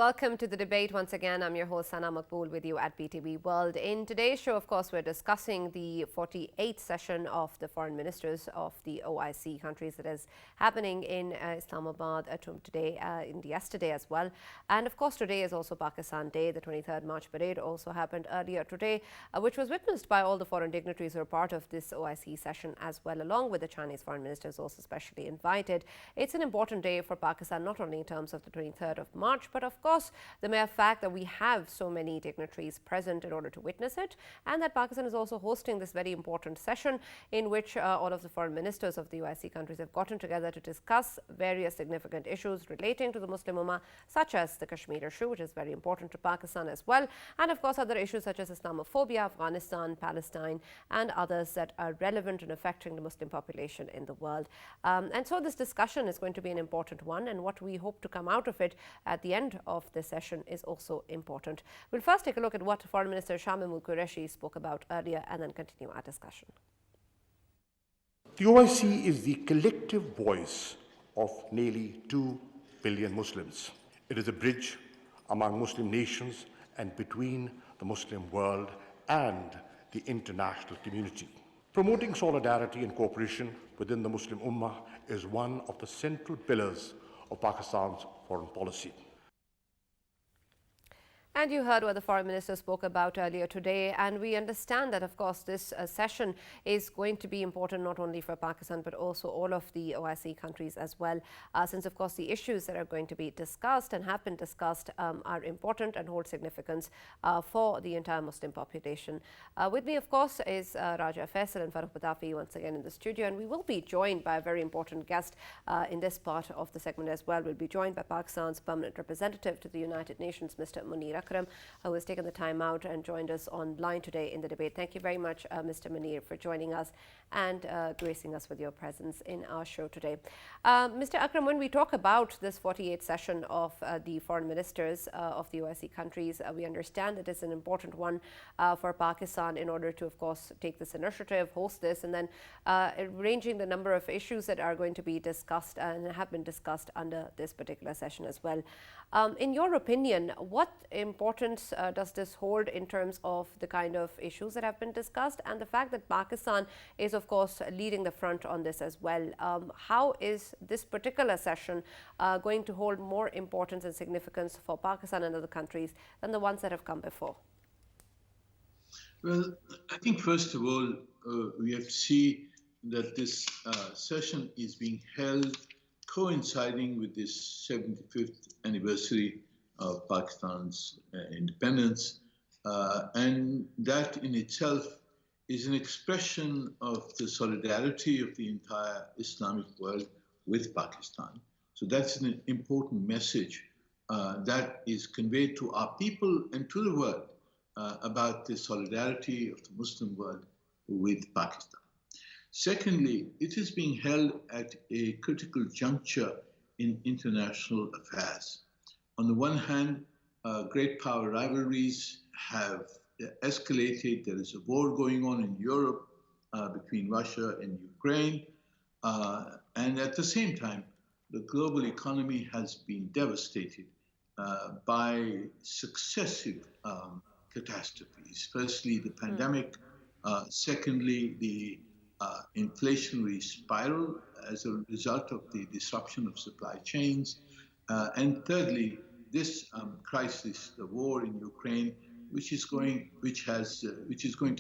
welcome to the debate once again. I'm your host Sana Makbool with you at BTV World. In today's show, of course, we're discussing the 48th session of the foreign ministers of the OIC countries that is happening in Islamabad today, yesterday as well. And of course, today is also Pakistan Day. The 23rd March parade also happened earlier today, which was witnessed by all the foreign dignitaries who are part of this OIC session as well, along with the Chinese foreign ministers also specially invited. It's an important day for Pakistan, not only in terms of the 23rd of March, but of course, the mere fact that we have so many dignitaries present in order to witness it, and that Pakistan is also hosting this very important session in which all of the foreign ministers of the OIC countries have gotten together to discuss various significant issues relating to the Muslim Ummah, such as the Kashmir issue, which is very important to Pakistan as well, and of course other issues such as Islamophobia, Afghanistan, Palestine, and others that are relevant in affecting the Muslim population in the world. And so this discussion is going to be an important one, and what we hope to come out of it at the end of the session is also important. We'll first take a look at what Foreign Minister Shamim Qureshi spoke about earlier and then continue our discussion. The OIC is the collective voice of nearly 2 billion Muslims. It is a bridge among Muslim nations and between the Muslim world and the international community. Promoting solidarity and cooperation within the Muslim Ummah is one of the central pillars of Pakistan's foreign policy. And you heard what the foreign minister spoke about earlier today, and we understand that, of course, this session is going to be important not only for Pakistan but also all of the OIC countries as well, since, of course, the issues that are going to be discussed and have been discussed are important and hold significance for the entire Muslim population. With me, of course, is Raja Faisal and Farooq Batafi once again in the studio, and we will be joined by a very important guest in this part of the segment as well. We'll be joined by Pakistan's permanent representative to the United Nations, Mr. Munir Akram, who has taken the time out and joined us online today in the debate. Thank you very much, Mr. Munir, for joining us and gracing us with your presence in our show today. Mr. Akram, when we talk about this 48th session of the foreign ministers of the OIC countries, we understand that it's an important one for Pakistan in order to, of course, take this initiative, host this, and then arranging the number of issues that are going to be discussed and have been discussed under this particular session as well. In your opinion, what importance does this hold in terms of the kind of issues that have been discussed and the fact that Pakistan is, of course, leading the front on this as well? How is this particular session going to hold more importance and significance for Pakistan and other countries than the ones that have come before? Well, I think first of all, we have to see that this session is being held coinciding with this 75th anniversary of Pakistan's independence, and that in itself is an expression of the solidarity of the entire Islamic world with Pakistan. So that's an important message that is conveyed to our people and to the world about the solidarity of the Muslim world with Pakistan. Secondly, it is being held at a critical juncture in international affairs. On the one hand, great power rivalries have escalated. There is a war going on in Europe between Russia and Ukraine. And at the same time, the global economy has been devastated by successive catastrophes. Firstly, the pandemic. Secondly, the inflationary spiral as a result of the disruption of supply chains. And thirdly, this crisis, the war in Ukraine, which is going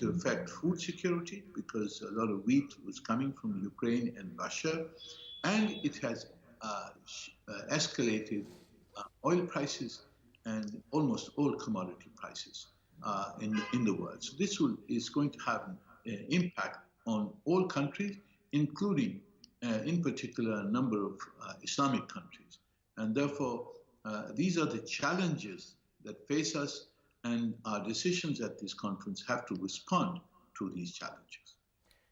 to affect food security because a lot of wheat was coming from Ukraine and Russia, and it has escalated oil prices and almost all commodity prices in the world. So this is going to have an impact on all countries, including, in particular, a number of Islamic countries. And therefore, these are the challenges that face us, and our decisions at this conference have to respond to these challenges.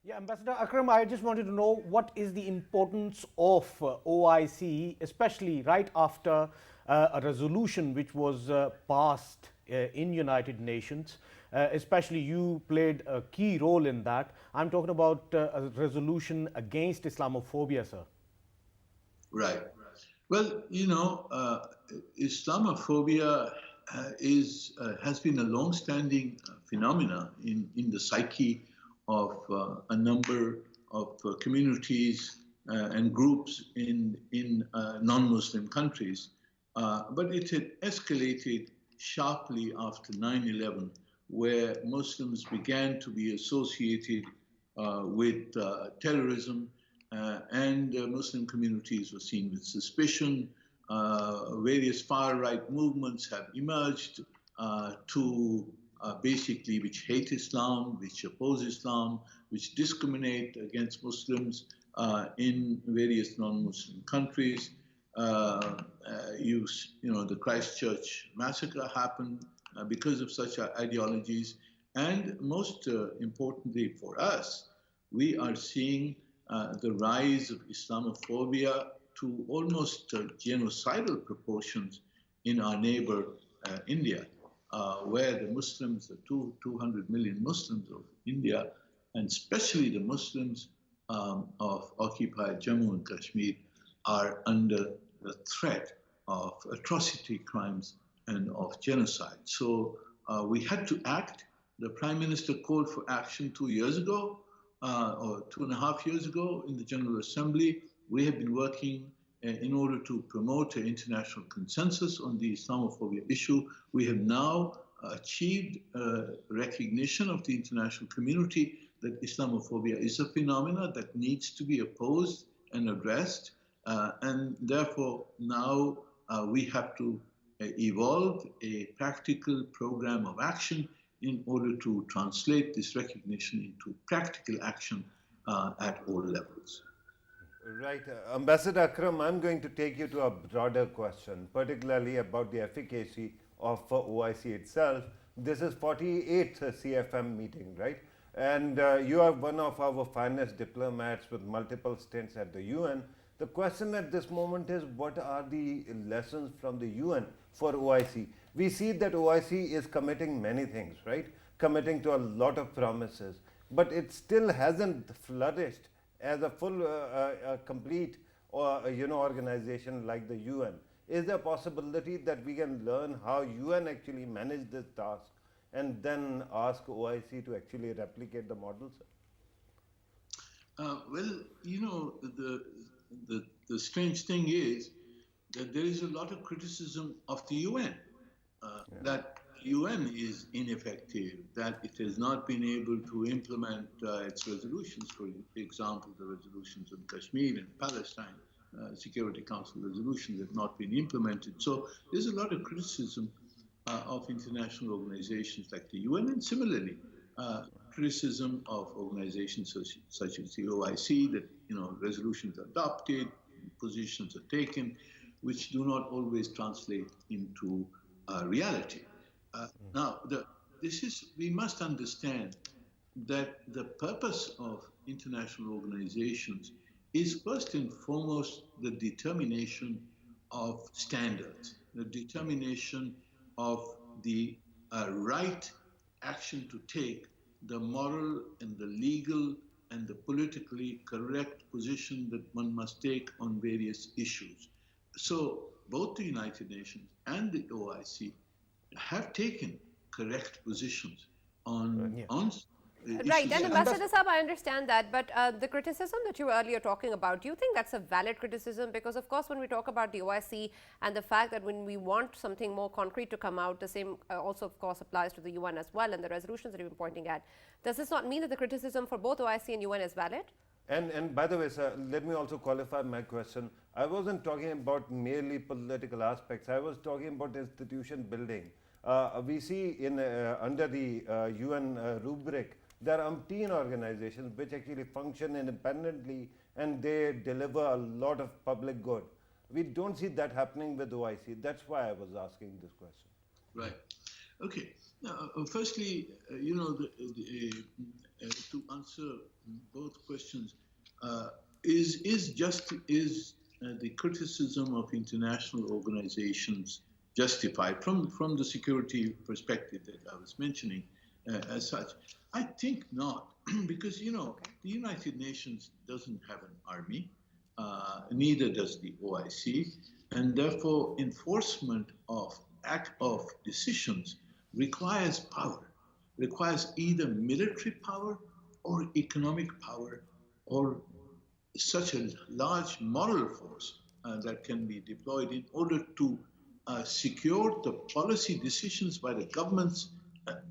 Yeah, Ambassador Akram, I just wanted to know what is the importance of OIC, especially right after a resolution which was passed in United Nations. Especially you played a key role in that. I'm talking about a resolution against Islamophobia, sir. Right. Well, Islamophobia has been a long-standing phenomena in the psyche of a number of communities and groups in non-Muslim countries. But it had escalated sharply after 9/11, where Muslims began to be associated with terrorism, and Muslim communities were seen with suspicion. Various far-right movements have emerged to basically which hate Islam, which oppose Islam, which discriminate against Muslims in various non-Muslim countries. The Christchurch massacre happened because of such ideologies. And most importantly for us, we are seeing the rise of Islamophobia to almost genocidal proportions in our neighbor India, where the Muslims, the 200 million Muslims of India, and especially the Muslims of occupied Jammu and Kashmir, are under the threat of atrocity crimes and of genocide. So we had to act. The Prime Minister called for action 2 years ago, or 2.5 years ago in the General Assembly. We have been working in order to promote an international consensus on the Islamophobia issue. We have now achieved recognition of the international community that Islamophobia is a phenomenon that needs to be opposed and addressed. And therefore, now we have to evolve a practical program of action in order to translate this recognition into practical action at all levels. Right. Ambassador Akram, I'm going to take you to a broader question, particularly about the efficacy of OIC itself. This is 48th CFM meeting, right? And you are one of our finest diplomats with multiple stints at the UN. The question at this moment is, what are the lessons from the UN for OIC? We see that OIC is committing many things, right? Committing to a lot of promises, but it still hasn't flourished as a full, complete, organization like the UN. Is there a possibility that we can learn how UN actually managed this task and then ask OIC to actually replicate the models? The strange thing is that there is a lot of criticism of the UN, that UN is ineffective, that it has not been able to implement its resolutions. For example, the resolutions on Kashmir and Palestine, Security Council resolutions have not been implemented. So there's a lot of criticism of international organizations like the UN, and similarly, criticism of organizations such as the OIC, that resolutions are adopted, positions are taken, which do not always translate into reality. Now, we must understand that the purpose of international organizations is first and foremost the determination of standards, the determination of the right action to take, the moral and the legal and the politically correct position that one must take on various issues. So both the United Nations and the OIC have taken correct positions on Right, and Ambassador Saab, I understand that, but the criticism that you were earlier talking about, do you think that's a valid criticism? Because of course, when we talk about the OIC and the fact that when we want something more concrete to come out, the same also of course applies to the UN as well, and the resolutions that you've been pointing at. Does this not mean that the criticism for both OIC and UN is valid? And by the way, sir, let me also qualify my question. I wasn't talking about merely political aspects. I was talking about institution building. We see under the UN rubric, there are umpteen organizations which actually function independently and they deliver a lot of public good. We don't see that happening with OIC. That's why I was asking this question. Right. Okay. Now, firstly, to answer both questions, is the criticism of international organizations justified from the security perspective that I was mentioning as such? I think not, because, the United Nations doesn't have an army, neither does the OIC. And therefore, enforcement of decisions requires power, requires either military power or economic power or such a large moral force that can be deployed in order to secure the policy decisions by the governments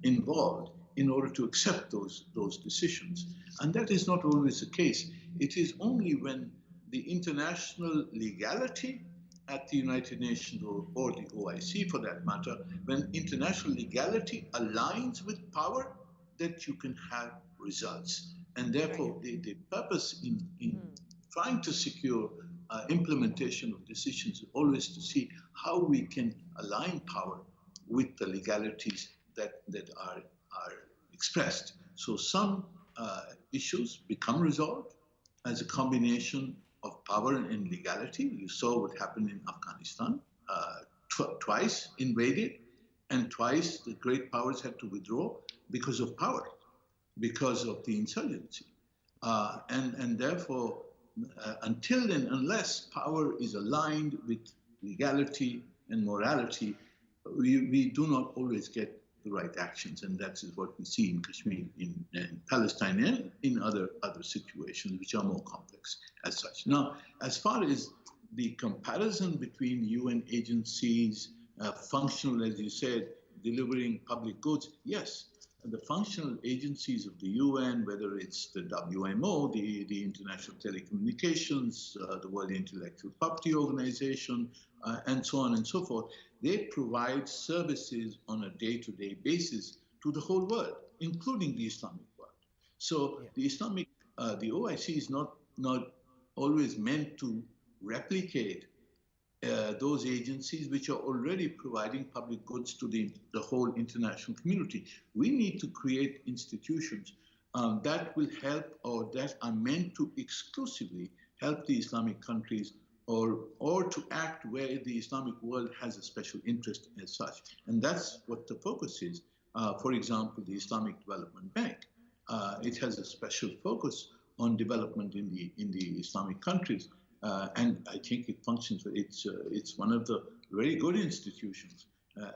involved in order to accept those decisions. And that is not always the case. It is only when the international legality at the United Nations or the OIC for that matter, when international legality aligns with power, that you can have results. And therefore, the purpose in trying to secure implementation of decisions is always to see how we can align power with the legalities that are expressed. So some issues become resolved as a combination of power and legality. You saw what happened in Afghanistan, twice invaded, and twice the great powers had to withdraw because of power, because of the insurgency. And therefore, until and unless power is aligned with legality and morality, we do not always get the right actions. And that is what we see in Kashmir, in Palestine, and in other situations which are more complex as such. Now, as far as the comparison between UN agencies, functional, as you said, delivering public goods, yes, the functional agencies of the UN, whether it's the WMO, the International Telecommunications, the World Intellectual Property Organization, and so on and so forth, they provide services on a day-to-day basis to the whole world, including the Islamic world. So the OIC is not always meant to replicate those agencies which are already providing public goods to the whole international community. We need to create institutions that will help, or that are meant to exclusively help the Islamic countries, or to act where the Islamic world has a special interest as such. And that's what the focus is. For example, the Islamic Development Bank. It has a special focus on development in the Islamic countries. And I think it functions. It's one of the very good institutions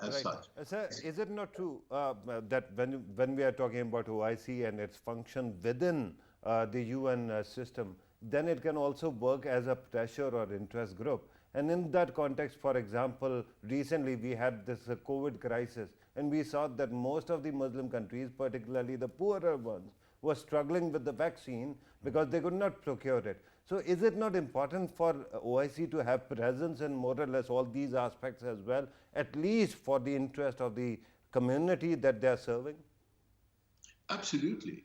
as such. Sir, is it not true that when we are talking about OIC and its function within the UN system, then it can also work as a pressure or interest group? And in that context, for example, recently we had this COVID crisis, and we saw that most of the Muslim countries, particularly the poorer ones, were struggling with the vaccine because they could not procure it. So is it not important for OIC to have presence in more or less all these aspects as well, at least for the interest of the community that they are serving? Absolutely,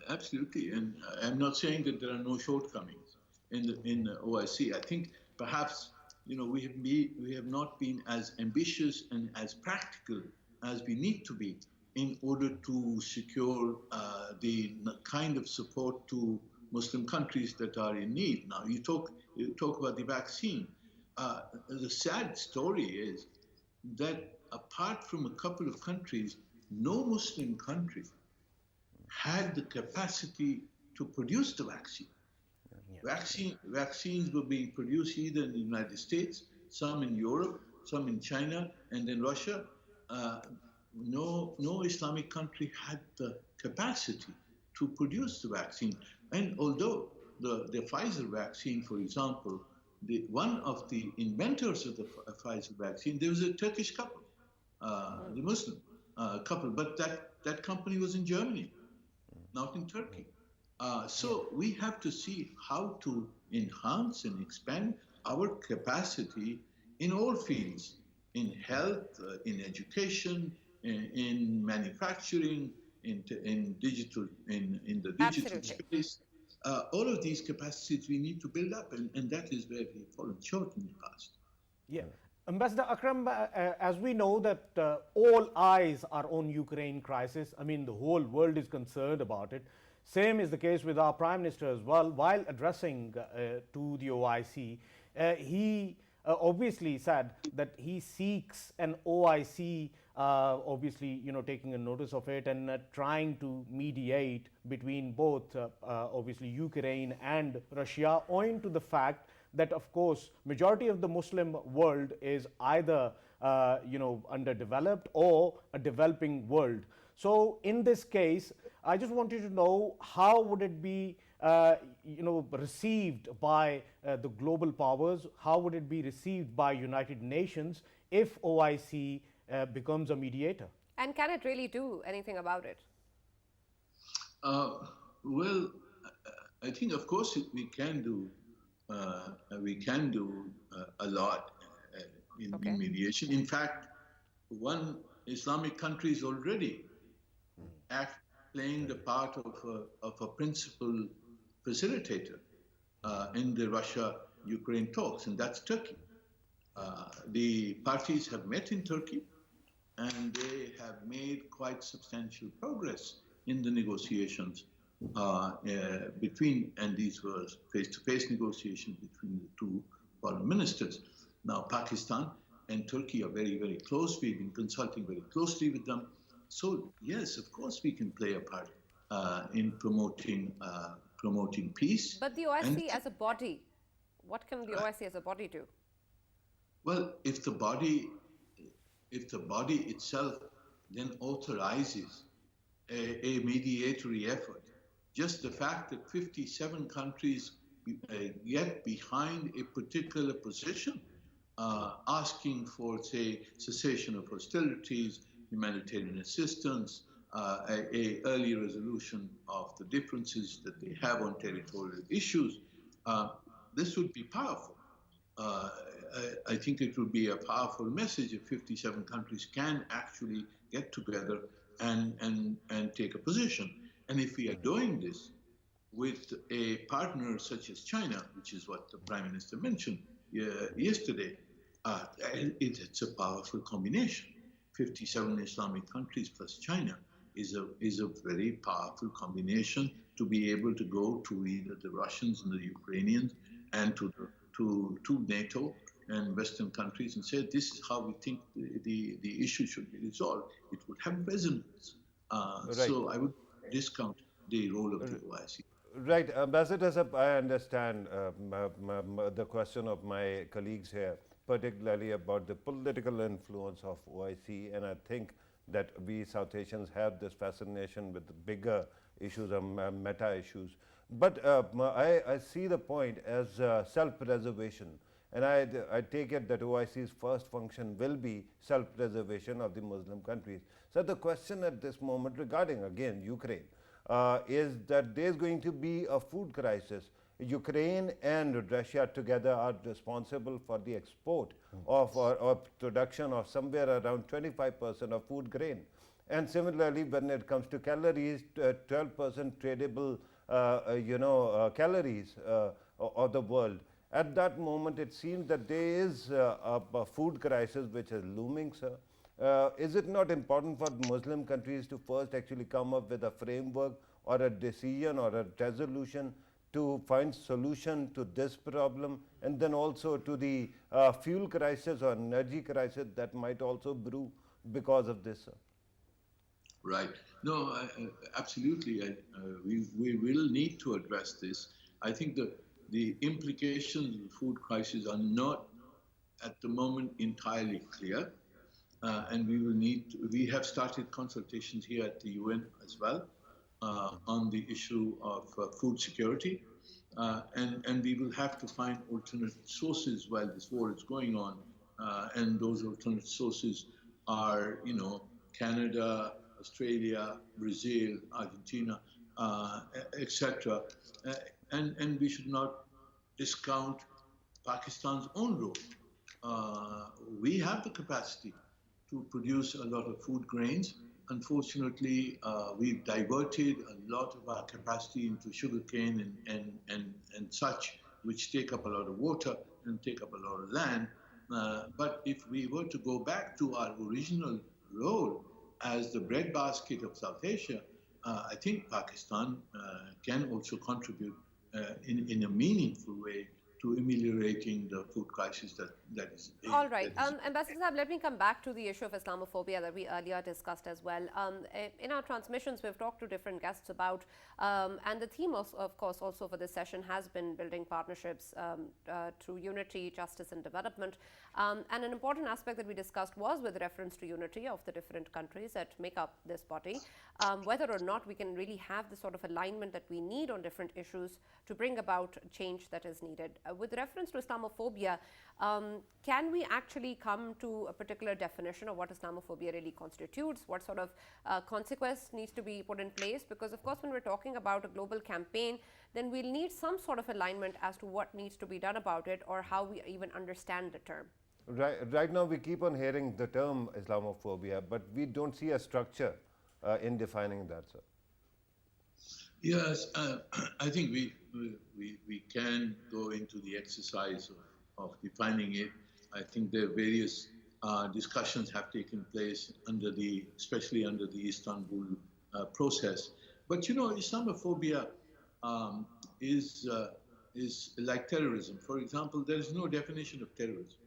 absolutely. And I'm not saying that there are no shortcomings in the OIC. I think perhaps we have not been as ambitious and as practical as we need to be in order to secure the kind of support to Muslim countries that are in need. Now, you talk about the vaccine. The sad story is that apart from a couple of countries, no Muslim country had the capacity to produce the vaccine. Vaccines were being produced either in the United States, some in Europe, some in China, and then Russia. No Islamic country had the capacity to produce the vaccine. And although the Pfizer vaccine, for example, one of the inventors of the Pfizer vaccine, there was a Turkish couple, the Muslim couple, but that company was in Germany, not in Turkey. So we have to see how to enhance and expand our capacity in all fields, in health, in education, in manufacturing, in the digital space. All of these capacities we need to build up, and that is where we've fallen short in the past. Yeah. Ambassador Akram, as we know that all eyes are on Ukraine crisis. I mean, the whole world is concerned about it. Same is the case with our Prime Minister as well. While addressing to the OIC, he obviously said that he seeks an OIC, obviously, taking a notice of it and trying to mediate between both, obviously, Ukraine and Russia, owing to the fact that, of course, majority of the Muslim world is either underdeveloped or a developing world. So in this case, I just wanted to know how would it be received by the global powers? How would it be received by United Nations if OIC becomes a mediator? And can it really do anything about it? Well, I think, of course, we can do a lot in mediation. In fact, one Islamic country is already playing the part of a principal facilitator in the Russia-Ukraine talks, and that's Turkey. The parties have met in Turkey, and they have made quite substantial progress in the negotiations and these were face-to-face negotiations between the two foreign ministers. Now, Pakistan and Turkey are very, very close. We've been consulting very closely with them. So, yes, of course, we can play a part in promoting peace. But the OIC as a body, what can the OIC as a body do? Well, if the body itself then authorizes a mediatory effort, just the fact that 57 countries get behind a particular position, asking for, say, cessation of hostilities, humanitarian assistance, a early resolution of the differences that they have on territorial issues, this would be powerful. I think it would be a powerful message if 57 countries can actually get together and take a position. And if we are doing this with a partner such as China, which is what the Prime Minister mentioned yesterday, it's a powerful combination. 57 Islamic countries plus China is a very powerful combination to be able to go to either the Russians and the Ukrainians and to NATO and Western countries and say, this is how we think the issue should be resolved. It would have resonance. Right. So I would discount the role of the OIC. Right. Ambassador Saab, I understand the question of my colleagues here, particularly about the political influence of OIC, and I think that we South Asians have this fascination with the bigger issues or meta issues. But I see the point as self-preservation, and I take it that OIC's first function will be self-preservation of the Muslim countries. So the question at this moment regarding, again, Ukraine, is that there's going to be a food crisis. Ukraine and Russia together are responsible for the export of or production of somewhere around 25% of food grain. And similarly, when it comes to calories, 12% tradable calories of the world. At that moment, it seems that there is a food crisis which is looming, sir. Is it not important for Muslim countries to first actually come up with a framework or a decision or a resolution to find solution to this problem, and then also to the fuel crisis or energy crisis that might also brew because of this, sir? Right. No, absolutely. We will need to address this. I think the implications of the food crisis are not at the moment entirely clear. And we have started consultations here at the UN as well on the issue of food security. And we will have to find alternate sources while this war is going on. And those alternate sources are, Canada, Australia, Brazil, Argentina, etc. And we should not discount Pakistan's own role. We have the capacity to produce a lot of food grains. Unfortunately, we've diverted a lot of our capacity into sugarcane and such, which take up a lot of water and take up a lot of land. But if we were to go back to our original role as the breadbasket of South Asia, I think Pakistan can also contribute in a meaningful way to ameliorating the food crisis All right. Ambassador Saab, let me come back to the issue of Islamophobia that we earlier discussed as well. In our transmissions, we've talked to different guests about, and the theme, of course, also for this session has been building partnerships through unity, justice, and development. And an important aspect that we discussed was with reference to unity of the different countries that make up this body, whether or not we can really have the sort of alignment that we need on different issues to bring about change that is needed. With reference to Islamophobia, can we actually come to a particular definition of what Islamophobia really constitutes? What sort of consequence needs to be put in place? Because, of course, when we're talking about a global campaign, then we'll need some sort of alignment as to what needs to be done about it or how we even understand the term. Right now, we keep on hearing the term Islamophobia, but we don't see a structure in defining that, sir. Yes, I think we can go into the exercise of defining it. I think there are various discussions have taken place especially under the Istanbul process. But you know, Islamophobia is like terrorism. For example, there is no definition of terrorism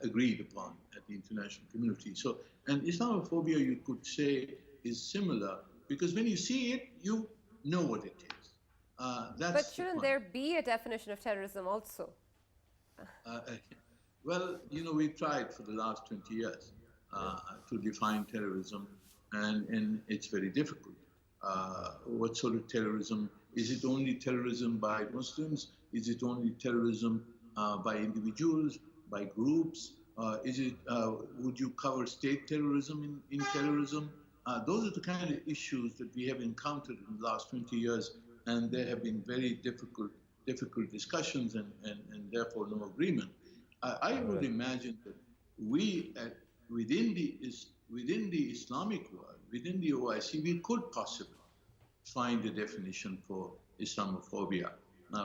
agreed upon at the international community. So, and Islamophobia, you could say, is similar because when you see it, you know what it is. But shouldn't there be a definition of terrorism also? Well, you know, we've tried for the last 20 years to define terrorism, and it's very difficult. What sort of terrorism? Is it only terrorism by Muslims? Is it only terrorism by individuals, by groups? Would you cover state terrorism in terrorism? Those are the kind of issues that we have encountered in the last 20 years, and there have been very difficult discussions and therefore no agreement. I would imagine that we, within the Islamic world, within the OIC, we could possibly find a definition for Islamophobia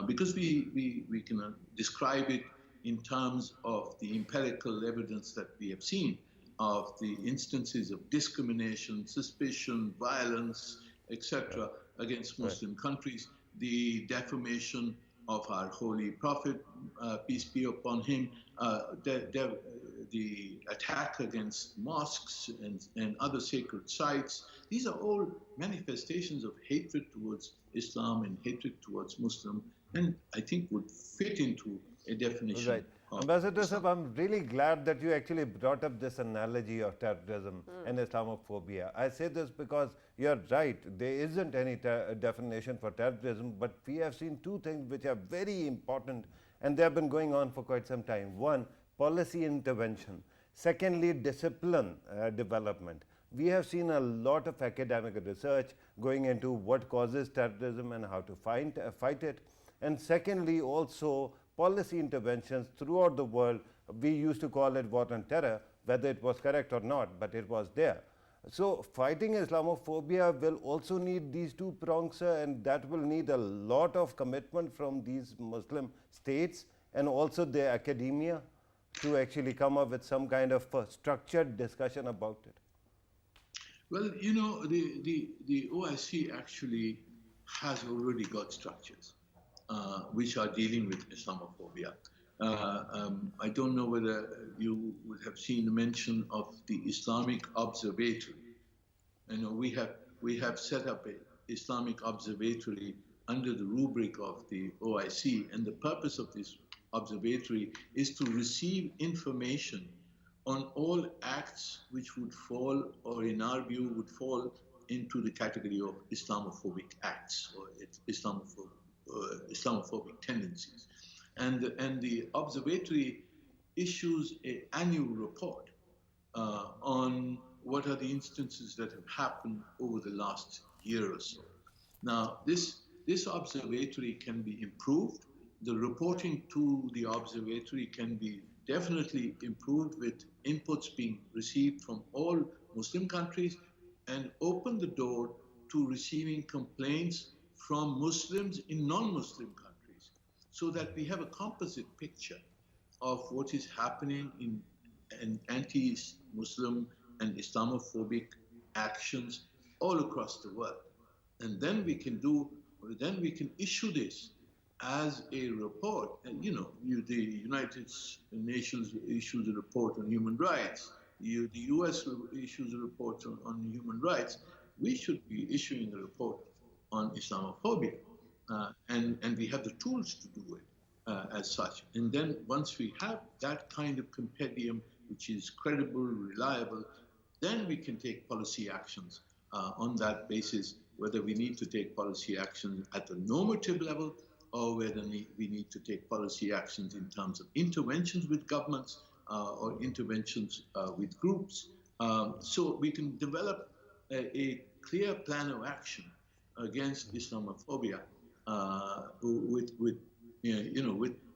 because we can describe it in terms of the empirical evidence that we have seen of the instances of discrimination, suspicion, violence, etc. against Muslim countries, the defamation of our holy prophet, peace be upon him, the attack against mosques and other sacred sites. These are all manifestations of hatred towards Islam and hatred towards Muslim, and I think would fit into a definition. Right. Ambassador Saab, I'm really glad that you actually brought up this analogy of terrorism and Islamophobia. I say this because you're right, there isn't any definition for terrorism, but we have seen two things which are very important and they have been going on for quite some time. One, policy intervention. Secondly, discipline development. We have seen a lot of academic research going into what causes terrorism and how to fight it. And secondly, also policy interventions throughout the world. We used to call it war on terror, whether it was correct or not, but it was there. So fighting Islamophobia will also need these two prongs, and that will need a lot of commitment from these Muslim states and also the academia to actually come up with some kind of structured discussion about it. Well, you know, the OIC actually has already got structures which are dealing with Islamophobia. I don't know whether you would have seen the mention of the Islamic Observatory. You know, we have set up an Islamic Observatory under the rubric of the OIC, and the purpose of this observatory is to receive information on all acts which would fall, or in our view, would fall into the category of Islamophobic acts or Islamophobic tendencies. And the observatory issues an annual report on what are the instances that have happened over the last year or so. Now, this observatory can be improved. The reporting to the observatory can be definitely improved with inputs being received from all Muslim countries and open the door to receiving complaints from Muslims in non-Muslim countries so that we have a composite picture of what is happening in anti-Muslim and Islamophobic actions all across the world. And then we can issue this as a report, and the United Nations issues a report on human rights, the US issues a report on human rights, we should be issuing a report on Islamophobia. And we have the tools to do it as such. And then once we have that kind of compendium, which is credible, reliable, then we can take policy actions on that basis, whether we need to take policy actions at the normative level or whether we need to take policy actions in terms of interventions with governments or interventions with groups. So we can develop a clear plan of action against Islamophobia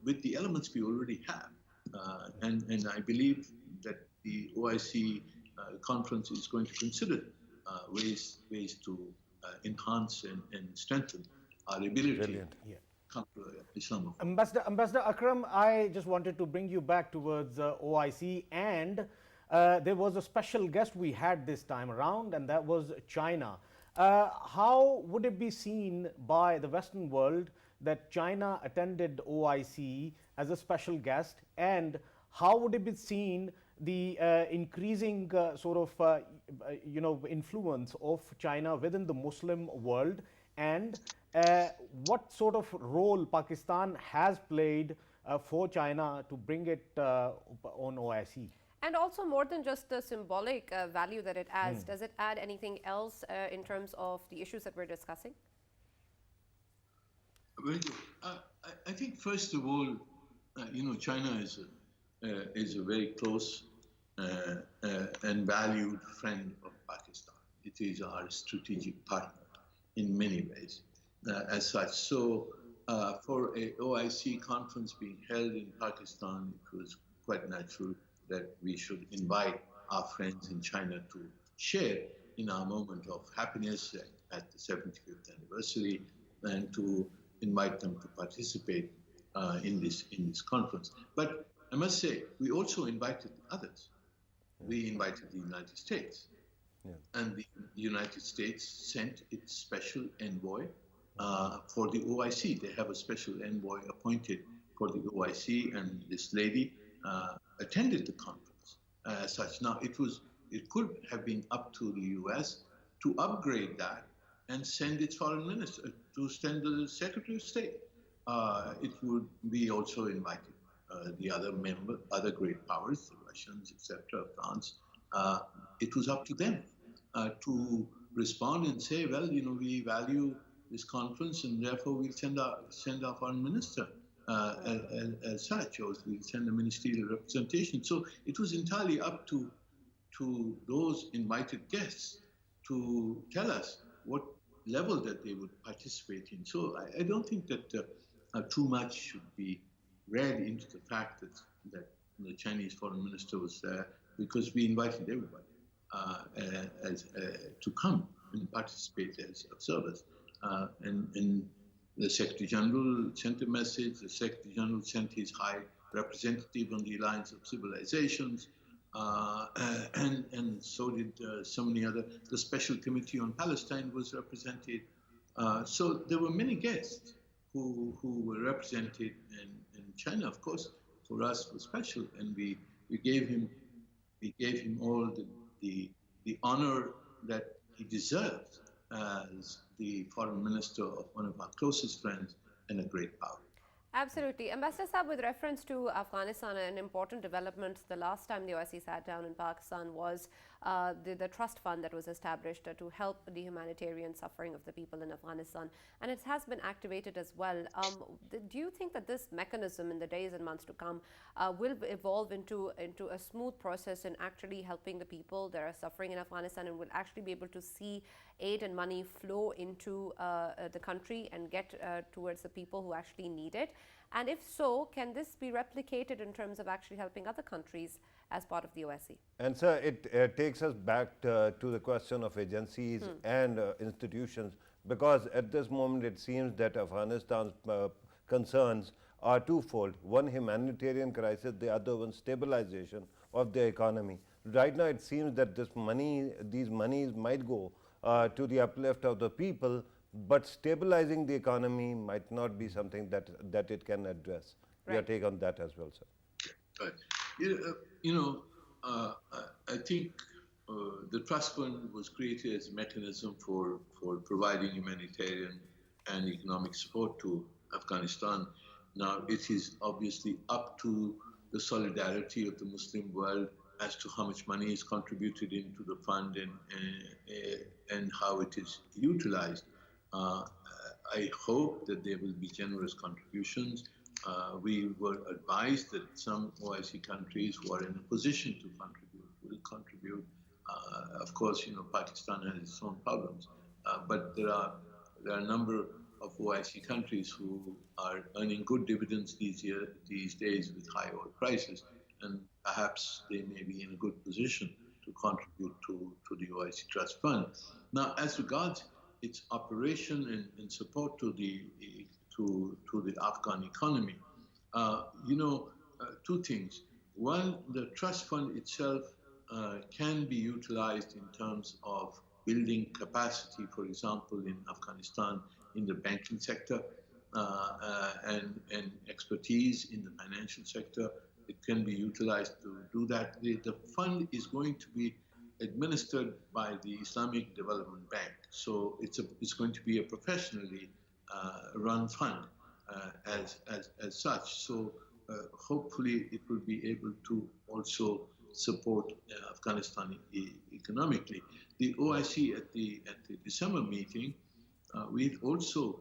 with the elements we already have. And I believe that the OIC conference is going to consider ways to enhance and strengthen our ability to counter Islamophobia. Ambassador Akram, I just wanted to bring you back towards OIC, and there was a special guest we had this time around, and that was China. How would it be seen by the Western world that China attended OIC as a special guest, and how would it be seen the increasing influence of China within the Muslim world, and what sort of role Pakistan has played for China to bring it on OIC? And also, more than just the symbolic value that it adds, does it add anything else in terms of the issues that we're discussing? Very good. I think, first of all, China is a very close and valued friend of Pakistan. It is our strategic partner in many ways, as such. So, for a OIC conference being held in Pakistan, it was quite natural that we should invite our friends in China to share in our moment of happiness at the 75th anniversary, and to invite them to participate in this conference. But I must say, we also invited others. We invited the United States. Yeah. And the United States sent its special envoy for the OIC. They have a special envoy appointed for the OIC, and this lady attended the conference as such. Now, it could have been up to the US to upgrade that and send its foreign minister, to send the Secretary of State. It would be also invited the other great powers, the Russians, etc., France. It was up to them to respond and say, well, we value this conference, and therefore we'll send our foreign minister as such, or we'll send a ministerial representation. So it was entirely up to those invited guests to tell us what level that they would participate in. So I don't think that too much should be read into the fact that the Chinese foreign minister was there, because we invited everybody to come and participate as observers. And the Secretary General sent a message. The Secretary General sent his high representative on the Alliance of Civilizations, and so did so many other. The Special Committee on Palestine was represented. So there were many guests who were represented, and China, of course, for us was special, and we gave him all the honor that he deserved as the foreign minister of one of our closest friends and a great power. Absolutely. Ambassador Saab, with reference to Afghanistan, an important development the last time the OIC sat down in Pakistan was the trust fund that was established to help the humanitarian suffering of the people in Afghanistan. And it has been activated as well. Do you think that this mechanism in the days and months to come will evolve into a smooth process in actually helping the people that are suffering in Afghanistan, and will actually be able to see aid and money flow into the country and get towards the people who actually need it? And if so, can this be replicated in terms of actually helping other countries as part of the OIC? And sir, it takes us back to the question of agencies and institutions, because at this moment it seems that Afghanistan's concerns are twofold. One, humanitarian crisis, the other one, stabilization of the economy. Right now it seems that these monies might go to the uplift of the people, but stabilizing the economy might not be something that it can address. Your Right. take on that as well, sir. Right. I think the trust fund was created as a mechanism for providing humanitarian and economic support to Afghanistan. Now, it is obviously up to the solidarity of the Muslim world as to how much money is contributed into the fund and how it is utilized. I hope that there will be generous contributions. We were advised that some OIC countries who are in a position to contribute will contribute. Of course, Pakistan has its own problems, but there are a number of OIC countries who are earning good dividends these days with high oil prices, and perhaps they may be in a good position to contribute to the OIC Trust Fund. Now, as regards its operation and support to the Afghan economy, two things. One, the trust fund itself can be utilized in terms of building capacity, for example, in Afghanistan in the banking sector and expertise in the financial sector. It can be utilized to do that. The fund is going to be administered by the Islamic Development Bank, so it's going to be a professionally run fund as such. So hopefully it will be able to also support Afghanistan economically. The OIC at the December meeting, we also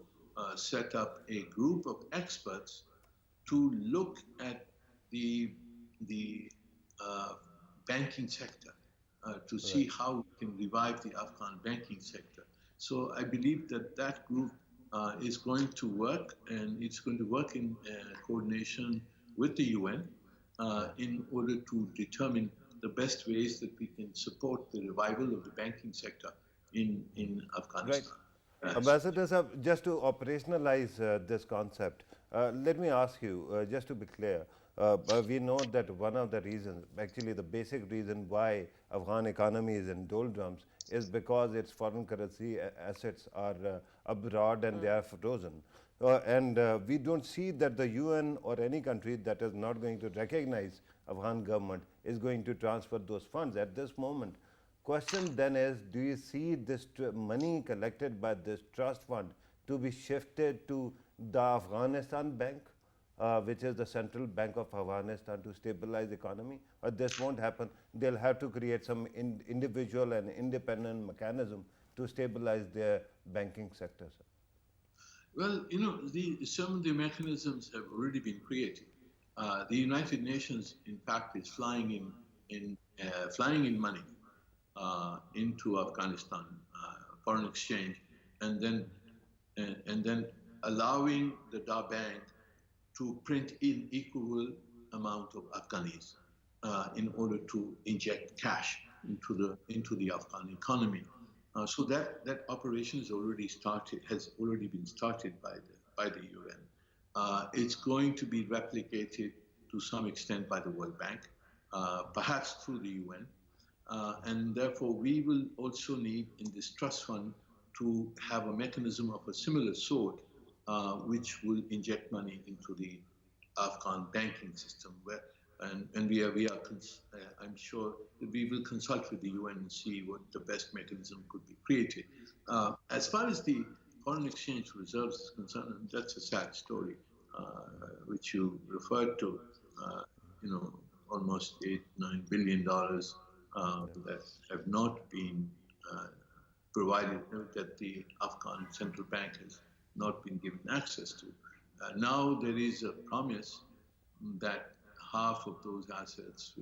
set up a group of experts to look at the banking sector to see how we can revive the Afghan banking sector. So I believe that group is going to work, and it's going to work in coordination with the UN in order to determine the best ways that we can support the revival of the banking sector in Afghanistan. Right. Ambassador Sahab, just to operationalize this concept, let me ask you, just to be clear, we know that one of the reasons, actually the basic reason why Afghan economy is in doldrums is because its foreign currency assets are abroad and they are frozen. We don't see that the UN or any country that is not going to recognize Afghan government is going to transfer those funds at this moment. Question then is, do you see this money collected by this trust fund to be shifted to the Afghanistan Bank, which is the central bank of Afghanistan, to stabilize the economy? Or this won't happen? They'll have to create some individual and independent mechanism to stabilize their banking sector, sir. Well, some of the mechanisms have already been created. The United Nations, in fact, is flying in money into Afghanistan, foreign exchange, and then allowing the Bank to print in equal amount of Afghanis in order to inject cash into the Afghan economy. So that operation has already been started by the UN. It's going to be replicated to some extent by the World Bank, perhaps through the UN. And therefore, we will also need in this trust fund to have a mechanism of a similar sort, which will inject money into the Afghan banking system. And I'm sure that we will consult with the UN and see what the best mechanism could be created. As far as the foreign exchange reserves is concerned, that's a sad story, which you referred to. Almost $8-9 billion that have not been provided, that the Afghan central bank has not been given access to. Now there is a promise that half of those assets,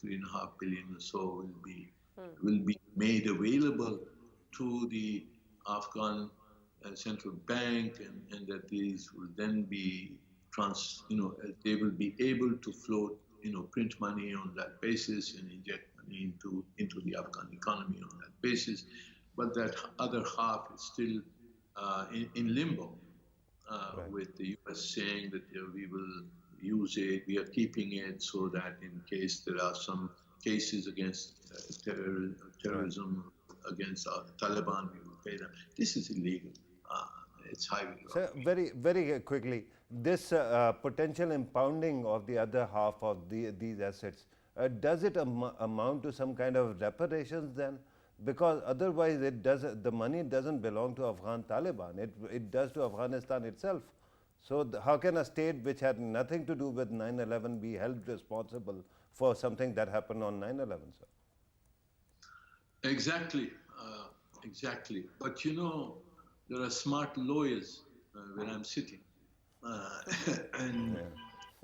$3.5 billion or so, will be made available to the Afghan central bank, and that these will then be they will be able to float, print money on that basis and inject money into the Afghan economy on that basis. But that other half is still in limbo, right, with the US saying that we will use it, we are keeping it so that in case there are some cases against terrorism, against Taliban, we will pay them. This is illegal. it's highway So robbery. very quickly, this potential impounding of the other half of these assets, does it amount to some kind of reparations then? Because otherwise, the money doesn't belong to Afghan Taliban. It does to Afghanistan itself. So how can a state which had nothing to do with 9/11 be held responsible for something that happened on 9/11, sir? Exactly, exactly. But you know, there are smart lawyers where I'm sitting, uh, and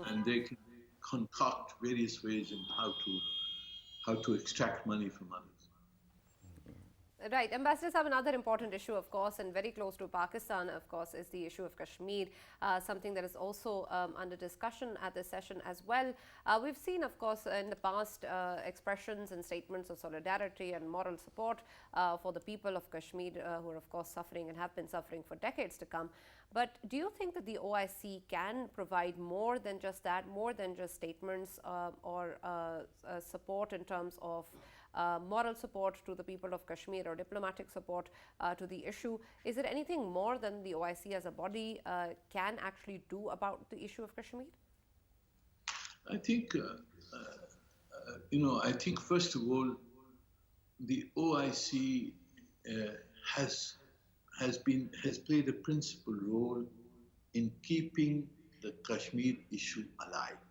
and they can concoct various ways in how to extract money from others. Right. Ambassadors have another important issue, of course, and very close to Pakistan, of course, is the issue of Kashmir, something that is also under discussion at this session as well. We've seen, of course, in the past expressions and statements of solidarity and moral support for the people of Kashmir who are, of course, suffering and have been suffering for decades to come. But do you think that the OIC can provide more than just that, more than just statements or support in terms of moral support to the people of Kashmir or diplomatic support to the issue? Is there anything more than the OIC as a body can actually do about the issue of Kashmir? I think, I think first of all, the OIC has played a principal role in keeping the Kashmir issue alive.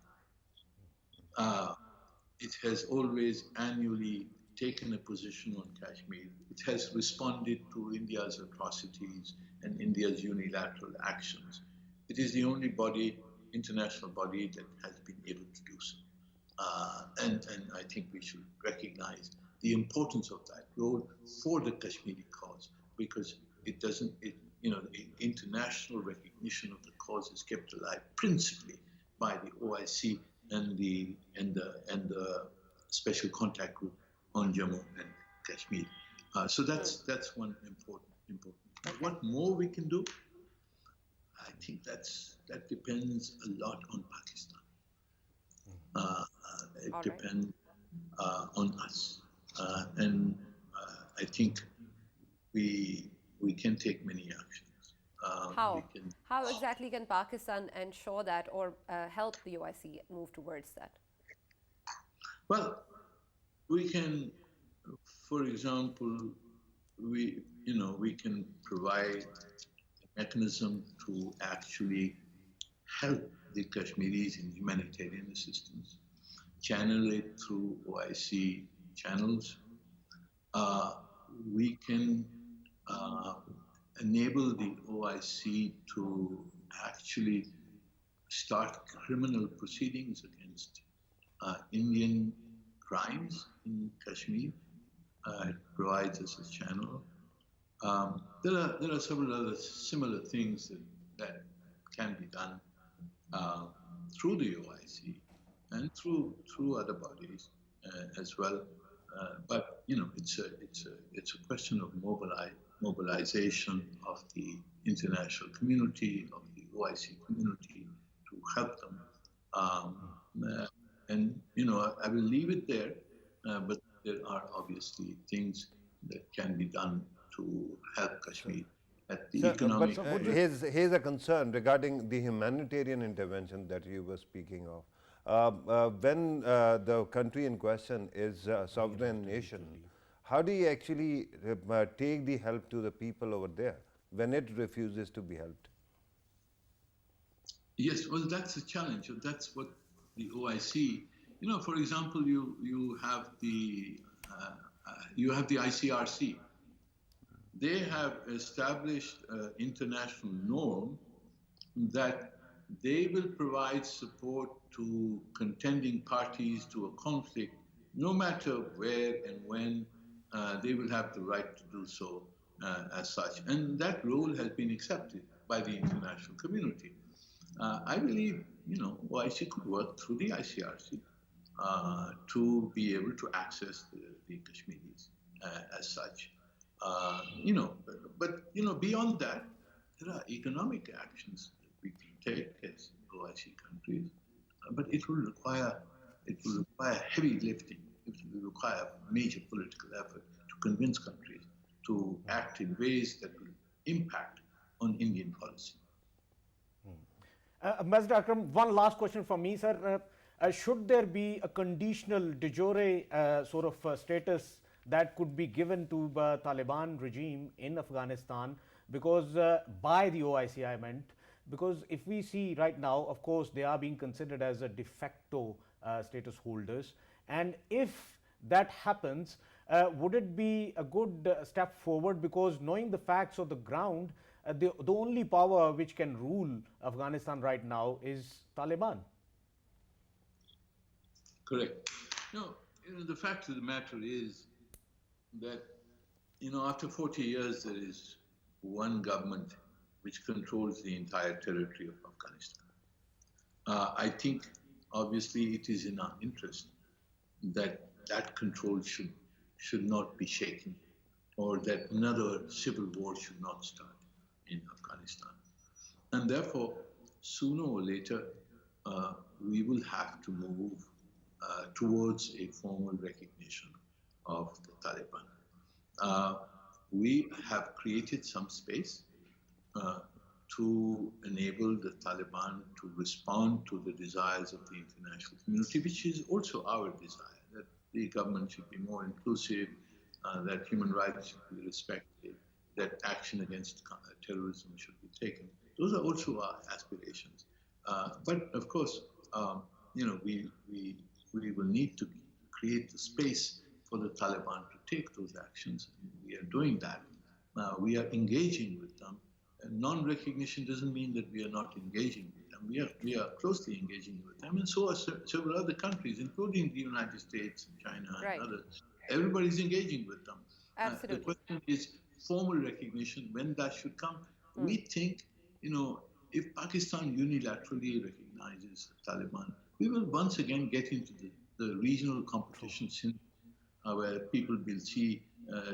It has always annually taken a position on Kashmir. It has responded to India's atrocities and India's unilateral actions. It is the only international body that has been able to do so. And I think we should recognize the importance of that role for the Kashmiri cause, because the international recognition of the cause is kept alive principally by the OIC and the Special Contact Group on Jammu and Kashmir. So that's one important. What more we can do? I think that depends a lot on Pakistan. It depends on us, and I think we can take many actions. How? How exactly can Pakistan ensure that or help the OIC move towards that? Well, we can, for example, we can provide a mechanism to actually help the Kashmiris in humanitarian assistance, channel it through OIC channels. We can enable the OIC to actually start criminal proceedings against Indian crimes in Kashmir. It provides us a channel. There are several other similar things that can be done through the OIC and through other bodies as well. But it's a question of mobilization of the international community, of the OIC community to help them. And I will leave it there. But there are obviously things that can be done to help Kashmir at the economic. But here's a concern regarding the humanitarian intervention that you were speaking of. When the country in question is a sovereign nation, how do you actually take the help to the people over there when it refuses to be helped? Yes, well, that's a challenge. That's what the OIC. For example, you have the ICRC. They have established an international norm that they will provide support to contending parties to a conflict, no matter where and when. They will have the right to do so as such. And that role has been accepted by the international community. I believe, OIC could work through the ICRC to be able to access the Kashmiris as such. But beyond that, there are economic actions that we can take as OIC countries, but it will require heavy lifting. It will require major political effort to convince countries to act in ways that will impact on Indian policy. Ambassador Akram, one last question from me, sir. Should there be a conditional de jure sort of status that could be given to the Taliban regime in Afghanistan, because by the OIC I meant, because if we see right now, of course, they are being considered as a de facto status holders, and if that happens, would it be a good step forward, because knowing the facts of the ground, the only power which can rule Afghanistan right now is Taliban? Correct. No, the fact of the matter is that, after 40 years, there is one government which controls the entire territory of Afghanistan. I think, obviously, it is in our interest that that control should not be shaken, or that another civil war should not start in Afghanistan. And therefore, sooner or later, we will have to move towards a formal recognition of the Taliban. We have created some space to enable the Taliban to respond to the desires of the international community, which is also our desire, that the government should be more inclusive, that human rights should be respected, that action against terrorism should be taken. Those are also our aspirations. But of course, we will need to create the space for the Taliban to take those actions. We are doing that. We are engaging with them. Non-recognition doesn't mean that we are not engaging with them. We are closely engaging with them, and so are several other countries, including the United States and China and others. Everybody's engaging with them. Absolutely. The question is formal recognition, when that should come. We think, if Pakistan unilaterally recognizes the Taliban, we will once again get into the regional competition where people will see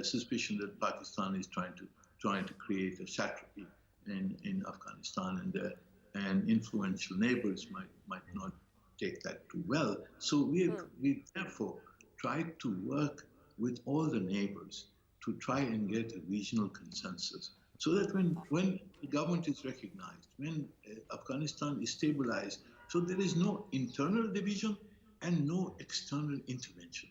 suspicion that Pakistan is trying to create a satrapy in Afghanistan, and influential neighbors might not take that too well. So we therefore tried to work with all the neighbors to try and get a regional consensus, so that when the government is recognized, when Afghanistan is stabilized, so there is no internal division and no external intervention.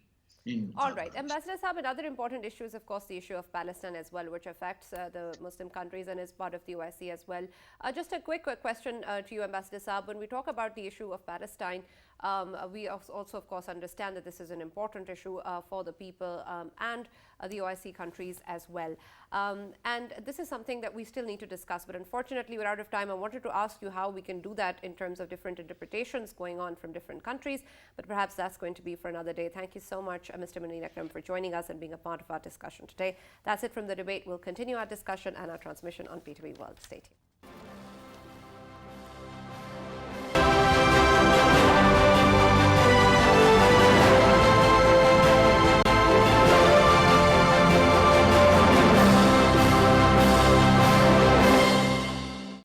All right. Ambassador Saab, another important issue is, of course, the issue of Palestine as well, which affects the Muslim countries and is part of the OIC as well. Just a quick question to you, Ambassador Saab. When we talk about the issue of Palestine, we also, of course, understand that this is an important issue for the people and the OIC countries as well. And this is something that we still need to discuss. But unfortunately, we're out of time. I wanted to ask you how we can do that in terms of different interpretations going on from different countries. But perhaps that's going to be for another day. Thank you so much, Mr. Munir Akram, for joining us and being a part of our discussion today. That's it from the debate. We'll continue our discussion and our transmission on P2B World. Stay tuned.